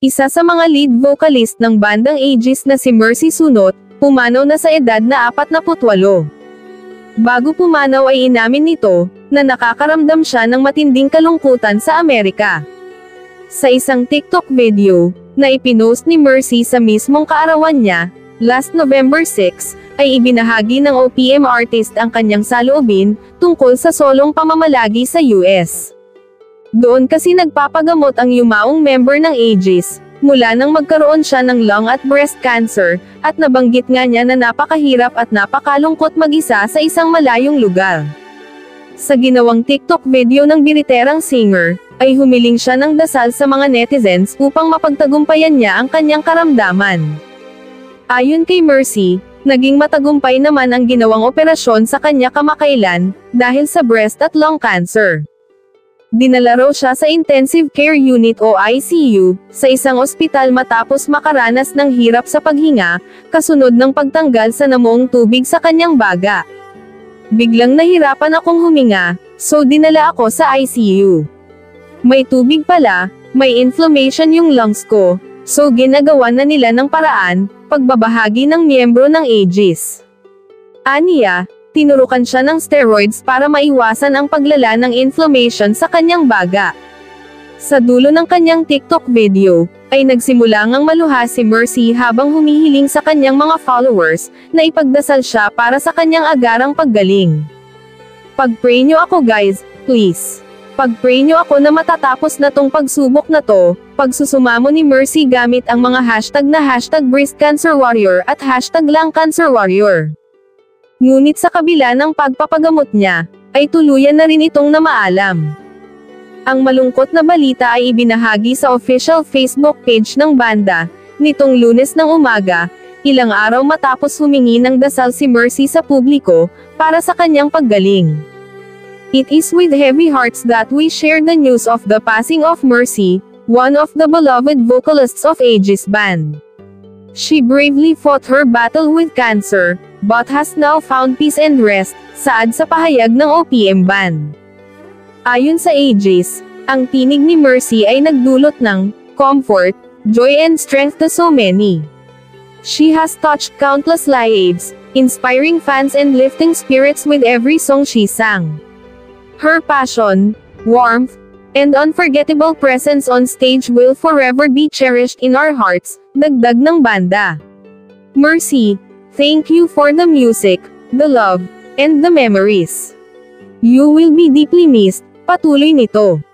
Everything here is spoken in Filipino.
Isa sa mga lead vocalist ng bandang Aegis na si Mercy Sunot, pumanaw na sa edad na 48. Bago pumanaw ay inamin nito, na nakakaramdam siya ng matinding kalungkutan sa Amerika. Sa isang TikTok video, na ipinost ni Mercy sa mismong kaarawan niya, last November 6, ay ibinahagi ng OPM artist ang kanyang saloobin, tungkol sa solong pamamalagi sa US. Doon kasi nagpapagamot ang yumaong member ng Aegis, mula nang magkaroon siya ng lung at breast cancer, at nabanggit nga niya na napakahirap at napakalungkot mag-isa sa isang malayong lugar. Sa ginawang TikTok video ng biriterang singer, ay humiling siya ng dasal sa mga netizens upang mapagtagumpayan niya ang kanyang karamdaman. Ayon kay Mercy, naging matagumpay naman ang ginawang operasyon sa kanya kamakailan, dahil sa breast at lung cancer. Dinala raw siya sa Intensive Care Unit o ICU, sa isang ospital matapos makaranas ng hirap sa paghinga, kasunod ng pagtanggal sa namuong tubig sa kanyang baga. Biglang nahirapan akong huminga, so dinala ako sa ICU. May tubig pala, may inflammation yung lungs ko, so ginagawan na nila ng paraan, pagbabahagi ng miyembro ng Aegis. Aniya, tinurukan siya ng steroids para maiwasan ang paglala ng inflammation sa kanyang baga. Sa dulo ng kanyang TikTok video, ay nagsimula ngang maluha si Mercy habang humihiling sa kanyang mga followers, na ipagdasal siya para sa kanyang agarang paggaling. Pag-pray nyo ako guys, please. Pag-pray nyo ako na matatapos na tong pagsubok na to, pagsusumamo ni Mercy gamit ang mga hashtag na #BreastCancerWarrior at #LungCancerWarrior. Ngunit sa kabila ng pagpapagamot niya, ay tuluyan na rin itong namaalam. Ang malungkot na balita ay ibinahagi sa official Facebook page ng banda, nitong Lunes ng umaga, ilang araw matapos humingi ng dasal si Mercy sa publiko, para sa kanyang paggaling. It is with heavy hearts that we share the news of the passing of Mercy, one of the beloved vocalists of Aegis band. She bravely fought her battle with cancer, but has now found peace and rest, saad sa pahayag ng OPM band. Ayon sa Aegis, ang tinig ni Mercy ay nagdulot ng comfort, joy and strength to so many. She has touched countless lives, inspiring fans and lifting spirits with every song she sang. Her passion, warmth, and unforgettable presence on stage will forever be cherished in our hearts, dagdag ng banda. Mercy, thank you for the music, the love, and the memories. You will be deeply missed, patuloy nito.